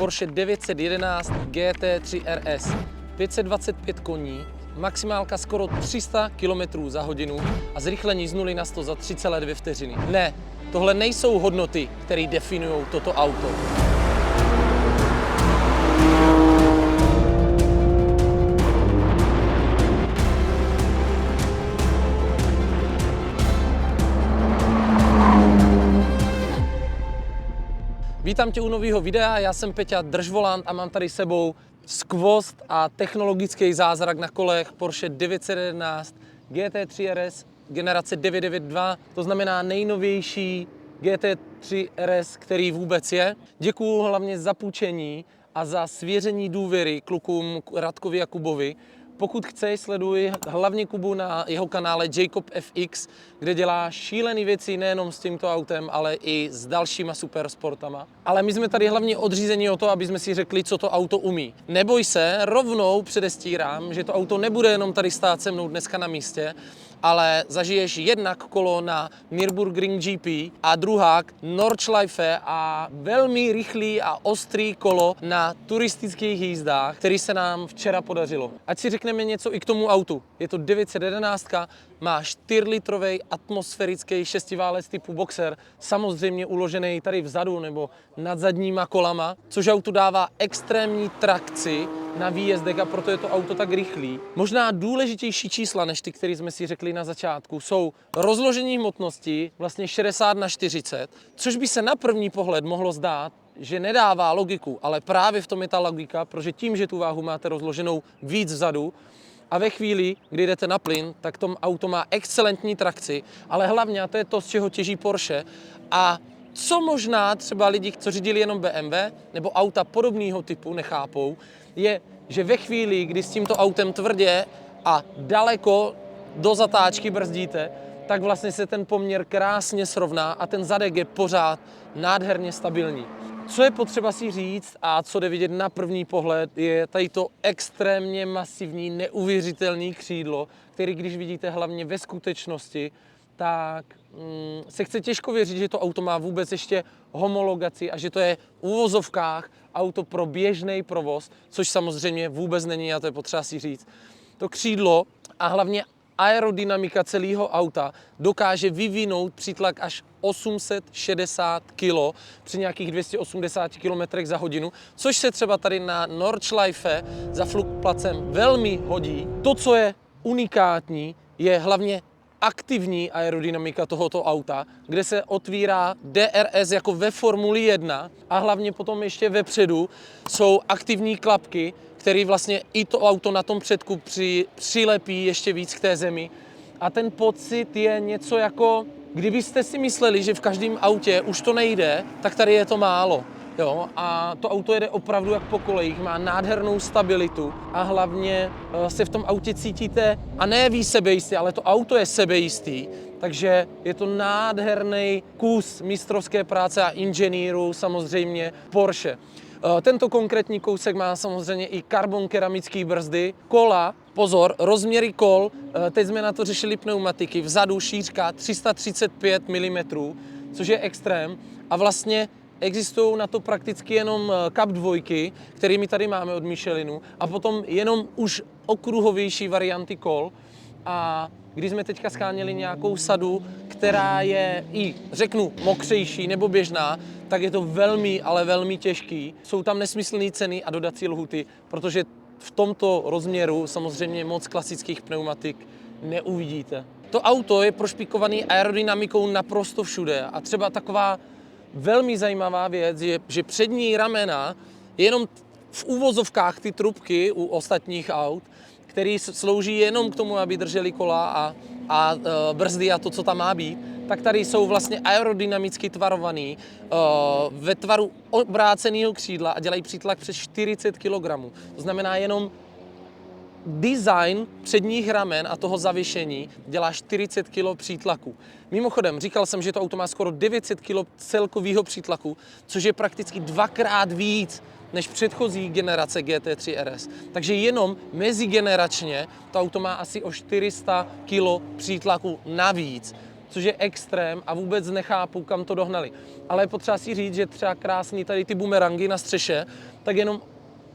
Porsche 911 GT3 RS. 525 koní, maximálka skoro 300 km za hodinu a zrychlení z 0 na 100 za 3,2 vteřiny. Ne, tohle nejsou hodnoty, které definují toto auto. Vítám tě u nového videa, já jsem Peťa, drž volant a mám tady s sebou skvost a technologický zázrak na kolech Porsche 911 GT3 RS generace 992, to znamená nejnovější GT3 RS, který vůbec je. Děkuju hlavně za půjčení a za svěření důvěry klukům Radkovi a Kubovi. Pokud chceš, sleduj hlavně Kubu na jeho kanále Jacob FX, kde dělá šílené věci nejenom s tímto autem, ale i s dalšíma supersportama. Ale my jsme tady hlavně odřízení o to, aby jsme si řekli, co to auto umí. Neboj se, rovnou předestírám, že to auto nebude jenom tady stát se mnou dneska na místě, ale zažiješ jednak kolo na Nürburgring GP a druhák Nordschleife a velmi rychlý a ostrý kolo na turistických jízdách, který se nám včera podařilo. Ať si řekneme něco i k tomu autu. Je to 911, má 4-litrový atmosférický šestiválec typu Boxer, samozřejmě uložený tady vzadu nebo nad zadníma kolama, což autu dává extrémní trakci na výjezdech a proto je to auto tak rychlý. Možná důležitější čísla než ty, které jsme si řekli na začátku, jsou rozložení hmotnosti vlastně 60/40, což by se na první pohled mohlo zdát, že nedává logiku, ale právě v tom je ta logika, protože tím, že tu váhu máte rozloženou víc vzadu, a ve chvíli, kdy jdete na plyn, tak to auto má excelentní trakci, ale hlavně, a to je to, z čeho těží Porsche, a co možná třeba lidi, co řídili jenom BMW nebo auta podobného typu, nechápou, je, že ve chvíli, kdy s tímto autem tvrdě a daleko do zatáčky brzdíte, tak vlastně se ten poměr krásně srovná a ten zadek je pořád nádherně stabilní. Co je potřeba si říct a co jde vidět na první pohled, je tady to extrémně masivní, neuvěřitelný křídlo, který když vidíte hlavně ve skutečnosti, tak se chce těžko věřit, že to auto má vůbec ještě homologaci a že to je v uvozovkách auto pro běžný provoz, což samozřejmě vůbec není a to je potřeba si říct. To křídlo a hlavně aerodynamika celého auta dokáže vyvinout přítlak až 860 kg při nějakých 280 km za hodinu, což se třeba tady na Nordschleife za fluktuacem velmi hodí. To, co je unikátní, je hlavně aktivní aerodynamika tohoto auta, kde se otvírá DRS jako ve Formuli 1 a hlavně potom ještě vepředu jsou aktivní klapky, který vlastně i to auto na tom předku přilepí ještě víc k té zemi. A ten pocit je něco jako, kdybyste si mysleli, že v každém autě už to nejde, tak tady je to málo. Jo? A to auto jede opravdu jak po kolejích, má nádhernou stabilitu a hlavně se v tom autě cítíte, a ne vy sebejistý, ale to auto je sebejistý, takže je to nádherný kus mistrovské práce a inženýrů samozřejmě Porsche. Tento konkrétní kousek má samozřejmě i karbon keramické brzdy, kola, pozor, rozměry kol, teď jsme na to řešili pneumatiky, vzadu šířka 335 mm, což je extrém a vlastně existují na to prakticky jenom Cup 2, který my tady máme od Michelinu a potom jenom už okruhovější varianty kol. A když jsme teďka scháněli nějakou sadu, která je i, řeknu, mokřejší nebo běžná, tak je to velmi, ale velmi těžký. Jsou tam nesmyslné ceny a dodací lhuty, protože v tomto rozměru samozřejmě moc klasických pneumatik neuvidíte. To auto je prošpikované aerodynamikou naprosto všude a třeba taková velmi zajímavá věc je, že přední ramena, jenom v uvozovkách ty trubky u ostatních aut, který slouží jenom k tomu, aby drželi kola a brzdy a to, co tam má být, tak tady jsou vlastně aerodynamicky tvarovaný ve tvaru obráceného křídla a dělají přítlak přes 40 kg. To znamená jenom design předních ramen a toho zavěšení dělá 40 kg přítlaku. Mimochodem, říkal jsem, že to auto má skoro 900 kg celkového přítlaku, což je prakticky dvakrát víc než předchozí generace GT3 RS. Takže jenom mezigeneračně to auto má asi o 400 kg přítlaku navíc, což je extrém a vůbec nechápu, kam to dohnali. Ale je potřeba si říct, že třeba krásný tady ty bumerangy na střeše, tak jenom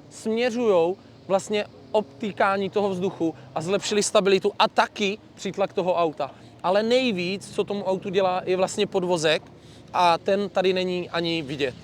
směřujou vlastně obtýkání toho vzduchu a zlepšili stabilitu a taky přítlak toho auta. Ale nejvíc, co tomu autu dělá, je vlastně podvozek a ten tady není ani vidět.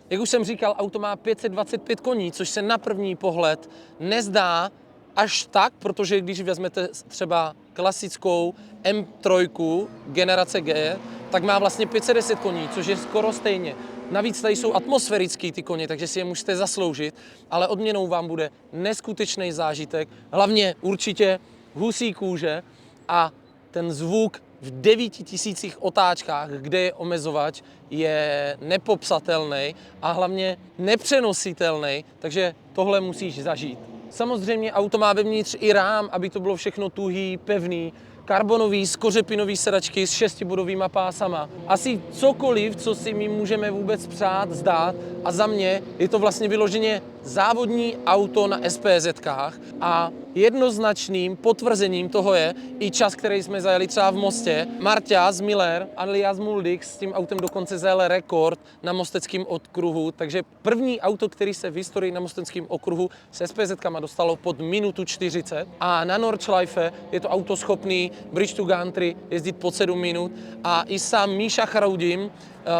Jak už jsem říkal, auto má 525 koní, což se na první pohled nezdá až tak, protože když vezmete třeba klasickou M3 generace G, tak má vlastně 510 koní, což je skoro stejně. Navíc tady jsou atmosférický ty koně, takže si je můžete zasloužit, ale odměnou vám bude neskutečný zážitek, hlavně určitě husí kůže a ten zvuk v 9000 otáčkách, kde je omezovač, je nepopsatelný a hlavně nepřenositelný, takže tohle musíš zažít. Samozřejmě auto má vevnitř i rám, aby to bylo všechno tuhý, pevný, karbonový, skořepinový sedačky s 6bodovýma pásama. Asi cokoliv, co si my můžeme vůbec přát, zdát a za mě je to vlastně vyloženě závodní auto na SPZ-kách a jednoznačným potvrzením toho je i čas, který jsme zajeli třeba v Mostě. Marta z Miller alias Muldix s tím autem dokonce zajel rekord na mosteckém okruhu, takže první auto, který se v historii na mosteckém okruhu s SPZ-kama dostalo pod minutu 40 a na Nordschleife je to auto schopný Bridge to Gantry jezdit pod 7 minut a i sám Míša Chraudím,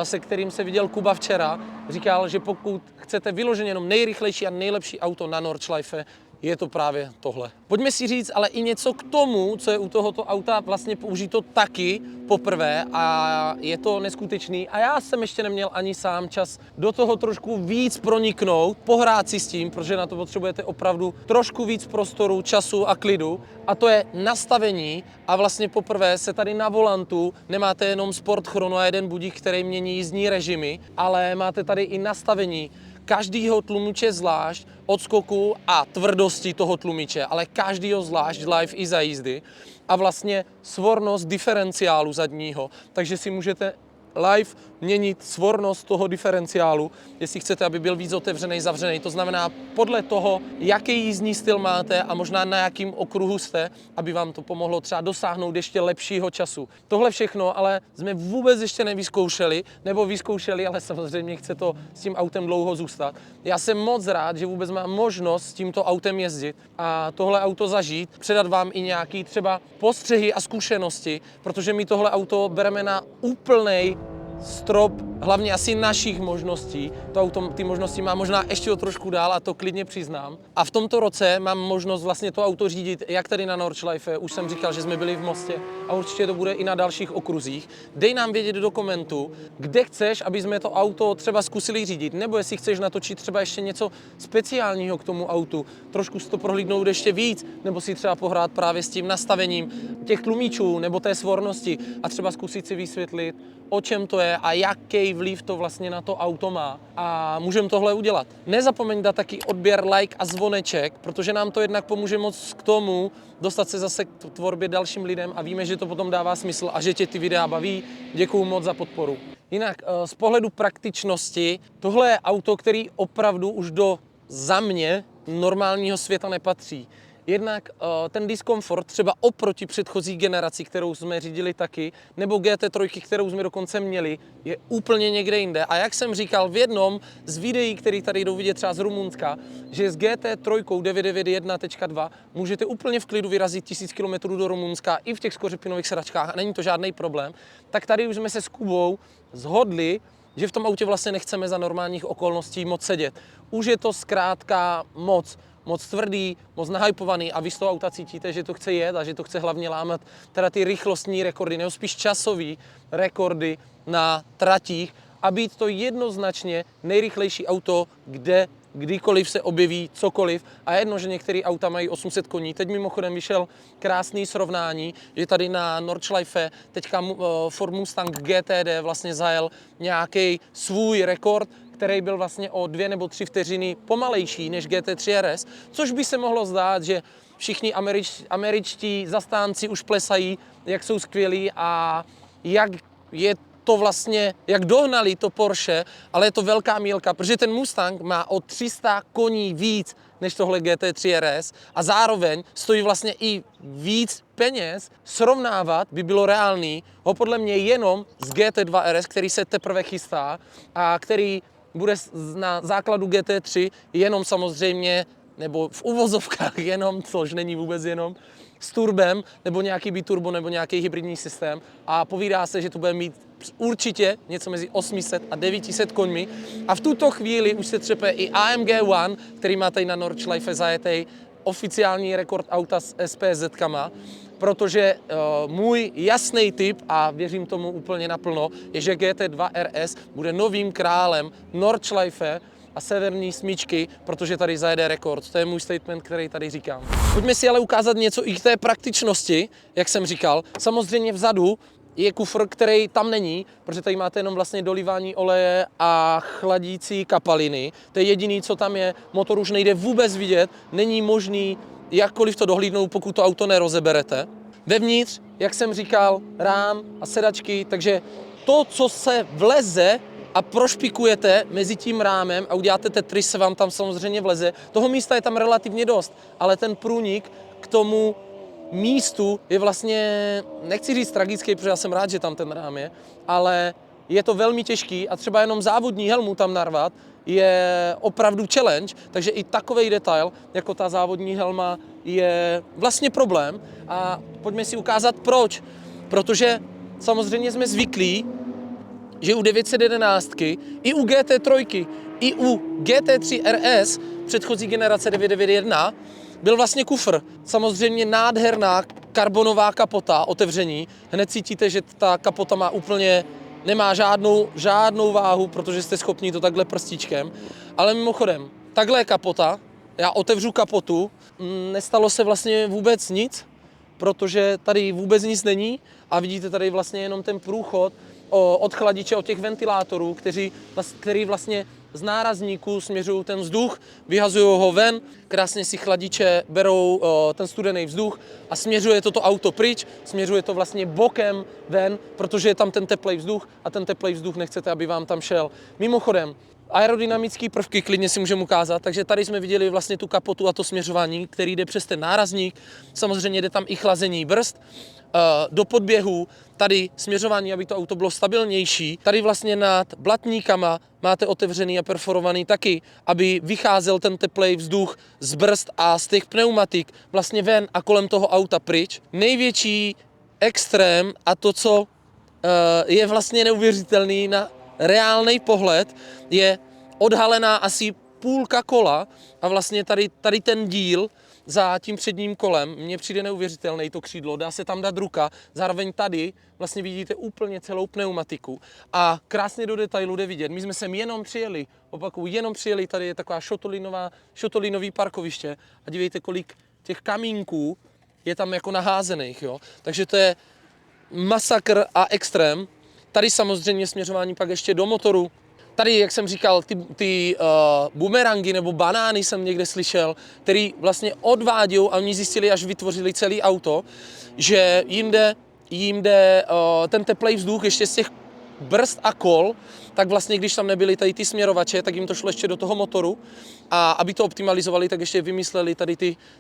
se kterým se viděl Kuba včera, říkal, že pokud chcete vyloženě jenom nejrychlejší a nejlepší auto na Nordschleife, je to právě tohle. Pojďme si říct ale i něco k tomu, co je u tohoto auta vlastně použito taky poprvé a je to neskutečný. A já jsem ještě neměl ani sám čas do toho trošku víc proniknout, pohrát si s tím, protože na to potřebujete opravdu trošku víc prostoru, času a klidu. A to je nastavení a vlastně poprvé se tady na volantu nemáte jenom Sport Chrono a jeden budík, který mění jízdní režimy, ale máte tady i nastavení každýho tlumiče zvlášť, odskoku a tvrdosti toho tlumiče, ale každýho zvlášť live i za jízdy a vlastně svornost diferenciálu zadního, takže si můžete live měnit svornost toho diferenciálu, jestli chcete, aby byl víc otevřený, zavřený. To znamená podle toho, jaký jízdní styl máte a možná na jakým okruhu jste, aby vám to pomohlo třeba dosáhnout ještě lepšího času. Tohle všechno ale jsme vůbec ještě nevyzkoušeli, nebo vyzkoušeli, ale samozřejmě chce to s tím autem dlouho zůstat. Já jsem moc rád, že vůbec mám možnost s tímto autem jezdit a tohle auto zažít, předat vám i nějaký třeba postřehy a zkušenosti, protože my tohle auto bereme na úplnej strop, hlavně asi našich možností. To auto ty možnosti má možná ještě o trošku dál a to klidně přiznám. A v tomto roce mám možnost vlastně to auto řídit, jak tady na Nordschleife. Už jsem říkal, že jsme byli v Mostě a určitě to bude i na dalších okruzích. Dej nám vědět do komentu, kde chceš, aby jsme to auto třeba zkusili řídit, nebo jestli chceš natočit třeba ještě něco speciálního k tomu autu, trošku si to prohlídnout ještě víc, nebo si třeba pohrát právě s tím nastavením těch tlumíčů nebo té svornosti a třeba zkusit si vysvětlit, o čem to je a jaký vliv to vlastně na to auto má. A můžeme tohle udělat. Nezapomeň dát taky odběr, like a zvoneček, protože nám to jednak pomůže moc k tomu dostat se zase k tvorbě dalším lidem a víme, že to potom dává smysl a že tě ty videa baví. Děkuju moc za podporu. Jinak z pohledu praktičnosti, tohle je auto, který opravdu už do za mě normálního světa nepatří. Jednak ten diskomfort třeba oproti předchozí generaci, kterou jsme řídili taky, nebo GT3, kterou jsme dokonce měli, je úplně někde jinde. A jak jsem říkal v jednom z videí, který tady jdou vidět třeba z Rumunska, že s GT3 991.2 můžete úplně v klidu vyrazit 1000 km do Rumunska i v těch skořepinových sedačkách a není to žádný problém, tak tady už jsme se s Kubou shodli, že v tom autě vlastně nechceme za normálních okolností moc sedět. Už je to zkrátka moc tvrdý, moc nahypovaný a vy z toho auta cítíte, že to chce jet a že to chce hlavně lámat teda ty rychlostní rekordy, nebo spíš časový rekordy na tratích a být to jednoznačně nejrychlejší auto, kde kdykoliv se objeví cokoliv a jedno, že některé auta mají 800 koní. Teď mimochodem vyšel krásný srovnání, že tady na Nordschleife teďka Ford Mustang GTD vlastně zajel nějaký svůj rekord, který byl vlastně o 2 nebo 3 vteřiny pomalejší než GT3 RS, což by se mohlo zdát, že všichni američtí zastánci už plesají, jak jsou skvělí a jak je to vlastně, jak dohnali to Porsche, ale je to velká mílka, protože ten Mustang má o 300 koní víc než tohle GT3 RS a zároveň stojí vlastně i víc peněz. Srovnávat by bylo reálný ho podle mě jenom z GT2 RS, který se teprve chystá a který bude na základu GT3 jenom samozřejmě, nebo v uvozovkách jenom, což není vůbec jenom, s turbem, nebo nějaký biturbo, nebo nějaký hybridní systém a povídá se, že to bude mít určitě něco mezi 800 a 900 koňmi a v tuto chvíli už se třepe i AMG One, který má tady na Nordschleife zajetej oficiální rekord auta s SPZ-kama, protože můj jasný tip, a věřím tomu úplně naplno, je, že GT2 RS bude novým králem Nordschleife a severní smyčky, protože tady zajede rekord. To je můj statement, který tady říkám. Pojďme si ale ukázat něco i k té praktičnosti, jak jsem říkal. Samozřejmě vzadu je kufr, který tam není, protože tady máte jenom vlastně dolívání oleje a chladící kapaliny. To je jediný, co tam je. Motor už nejde vůbec vidět, není možný jakkoliv to dohlídnout, pokud to auto nerozeberete. Vevnitř, jak jsem říkal, rám a sedačky, takže to, co se vleze a prošpikujete mezi tím rámem a uděláte Tetris, se vám tam samozřejmě vleze. Toho místa je tam relativně dost, ale ten průnik k tomu místu je vlastně, nechci říct tragický, protože já jsem rád, že tam ten rám je, ale je to velmi těžký a třeba jenom závodní helmu tam narvat je opravdu challenge, takže i takovej detail, jako ta závodní helma, je vlastně problém. A pojďme si ukázat proč. Protože samozřejmě jsme zvyklí, že u 911, i u GT3, i u GT3 RS předchozí generace 991 byl vlastně kufr. Samozřejmě nádherná karbonová kapota, otevření. Hned cítíte, že ta kapota má úplně, nemá žádnou váhu, protože jste schopni to takhle prstíčkem. Ale mimochodem, takhle je kapota, já otevřu kapotu, nestalo se vlastně vůbec nic, protože tady vůbec nic není a vidíte tady vlastně jenom ten průchod od chladiče, od těch ventilátorů, který vlastně z nárazníků směřují ten vzduch, vyhazují ho ven, krásně si chladiče berou ten studený vzduch a směřuje toto auto pryč, směřuje to vlastně bokem ven, protože je tam ten teplej vzduch a ten teplej vzduch nechcete, aby vám tam šel. Mimochodem, aerodynamické prvky klidně si můžeme ukázat, takže tady jsme viděli vlastně tu kapotu a to směřování, který jde přes ten nárazník, samozřejmě jde tam i chlazení brzd, do podběhu, tady směřování, aby to auto bylo stabilnější. Tady vlastně nad blatníkama máte otevřený a perforovaný taky, aby vycházel ten teplej vzduch z brzd a z těch pneumatik vlastně ven a kolem toho auta pryč. Největší extrém a to, co je vlastně neuvěřitelný na reálný pohled, je odhalená asi půlka kola a vlastně tady ten díl za tím předním kolem, mně přijde neuvěřitelný to křídlo, dá se tam dát ruka, zároveň tady vlastně vidíte úplně celou pneumatiku a krásně do detailu jde vidět. My jsme sem jenom přijeli, jenom přijeli, tady je taková šotolinový parkoviště a dívejte, kolik těch kamínků je tam jako naházených, jo. Takže to je masakr a extrém. Tady samozřejmě směřování pak ještě do motoru. Tady, jak jsem říkal, ty bumerangy nebo banány jsem někde slyšel, který vlastně odvádějí a oni zjistili, až vytvořili celý auto, že jim jde ten teplej vzduch ještě z těch brzd a kol, tak vlastně, když tam nebyly tady ty směrovače, tak jim to šlo ještě do toho motoru a aby to optimalizovali, tak ještě vymysleli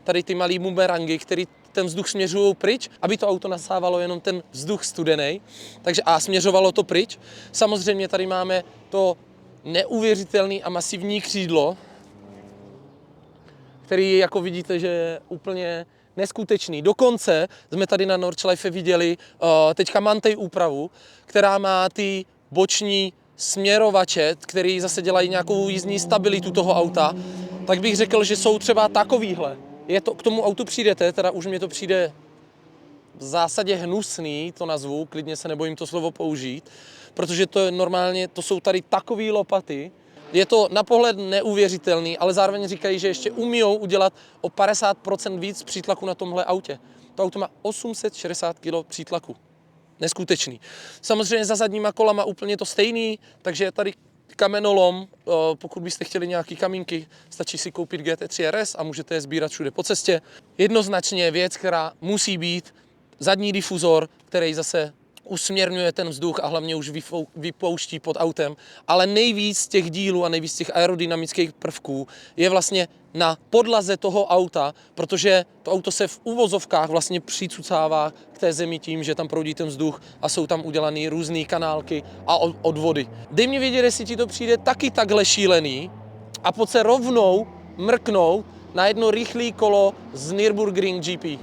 tady ty malý bumerangy, který ten vzduch směřují pryč, aby to auto nasávalo jenom ten vzduch studený, takže a směřovalo to pryč. Samozřejmě tady máme to neuvěřitelný a masivní křídlo, který, jako vidíte, že je úplně neskutečný. Dokonce jsme tady na Nordschleife viděli teďka Mantej úpravu, která má ty boční směrovače, který zase dělají nějakou jízdní stabilitu toho auta, tak bych řekl, že jsou třeba takovýhle. K tomu autu přijdete, teda už mě to přijde v zásadě hnusný, to nazvu, klidně se nebojím to slovo použít, protože to je normálně, to jsou tady takový lopaty. Je to na pohled neuvěřitelný, ale zároveň říkají, že ještě umíjou udělat o 50% víc přítlaku na tomhle autě. To auto má 860 kg přítlaku. Neskutečný. Samozřejmě za zadníma kolama úplně to stejný, takže tady kamenolom, pokud byste chtěli nějaký kamínky, stačí si koupit GT3 RS a můžete je sbírat všude po cestě. Jednoznačně věc, která musí být, zadní difuzor, který zase usměrňuje ten vzduch a hlavně už vypouští pod autem. Ale nejvíc těch dílů a nejvíc těch aerodynamických prvků je vlastně na podlaze toho auta, protože to auto se v uvozovkách vlastně přicucává k té zemi tím, že tam proudí ten vzduch a jsou tam udělané různé kanálky a odvody. Dej mi vědět, jestli ti to přijde taky takhle šílený a pojď se rovnou mrknout na jedno rychlé kolo z Nürburgring GP.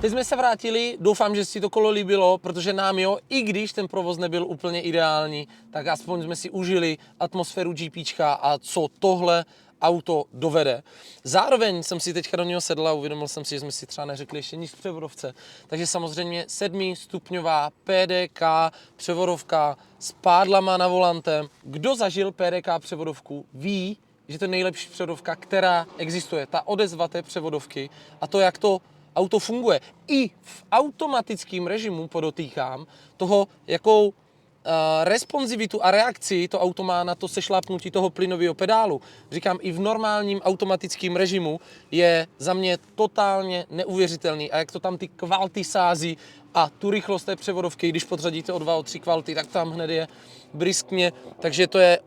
Teď jsme se vrátili, doufám, že si to kolo líbilo, protože nám jo, i když ten provoz nebyl úplně ideální, tak aspoň jsme si užili atmosféru GPčka a co tohle auto dovede. Zároveň jsem si teďka do něho sedl a uvědomil jsem si, že jsme si třeba neřekli ještě nic v převodovce. Takže samozřejmě 7stupňová PDK převodovka s pádlama na volantem. Kdo zažil PDK převodovku, ví, že to je nejlepší převodovka, která existuje. Ta odezva té převodovky a to, jak to auto funguje. I v automatickém režimu, podotýkám, toho, jakou responsivitu a reakci to auto má na to sešlápnutí toho plynového pedálu. Říkám, i v normálním automatickém režimu je za mě totálně neuvěřitelný. A jak to tam ty kvality sází a tu rychlost té převodovky, když podřadíte o 2, o 3 kvality, tak tam hned je briskně. Takže to je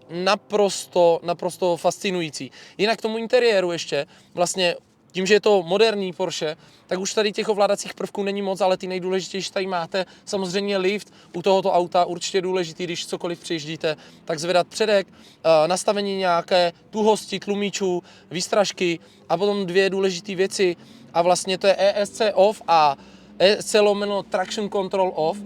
naprosto fascinující. Jinak k tomu interiéru ještě, vlastně tím, že je to moderní Porsche, tak už tady těch ovládacích prvků není moc, ale ty nejdůležitější tady máte. Samozřejmě lift u tohoto auta, určitě důležitý, když cokoliv přijíždíte, tak zvedat předek, nastavení nějaké tuhosti, tlumičů, výstražky a potom 2 důležité věci. A vlastně to je ESC off a ESC/Traction Control off,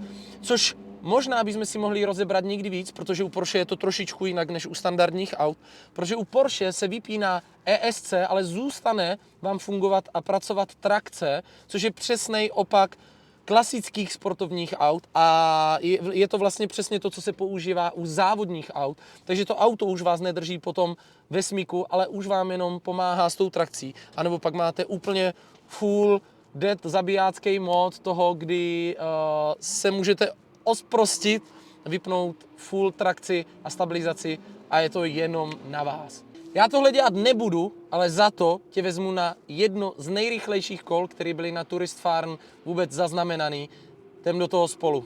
což možná bychom si mohli rozebrat někdy víc, protože u Porsche je to trošičku jinak než u standardních aut, protože u Porsche se vypíná ESC, ale zůstane vám fungovat a pracovat trakce, což je přesný opak klasických sportovních aut a je to vlastně přesně to, co se používá u závodních aut. Takže to auto už vás nedrží potom ve smyku, ale už vám jenom pomáhá s tou trakcí. A nebo pak máte úplně full dead zabijácký mod toho, kdy se můžete osprostit, vypnout full trakci a stabilizaci a je to jenom na vás. Já tohle dělat nebudu, ale za to tě vezmu na jedno z nejrychlejších kol, které byly na Tourist Farm vůbec zaznamenaný. Jdem do toho spolu.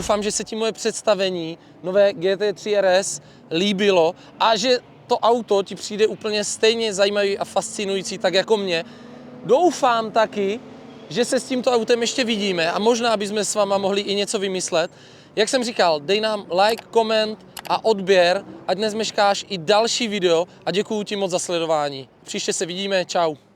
doufám, že se ti moje představení nové GT3 RS líbilo a že to auto ti přijde úplně stejně zajímavý a fascinující, tak jako mě. Doufám taky, že se s tímto autem ještě vidíme a možná bychom s váma mohli i něco vymyslet. Jak jsem říkal, dej nám like, koment a odběr, ať nezmeškáš i další video a děkuju ti moc za sledování. Příště se vidíme, čau.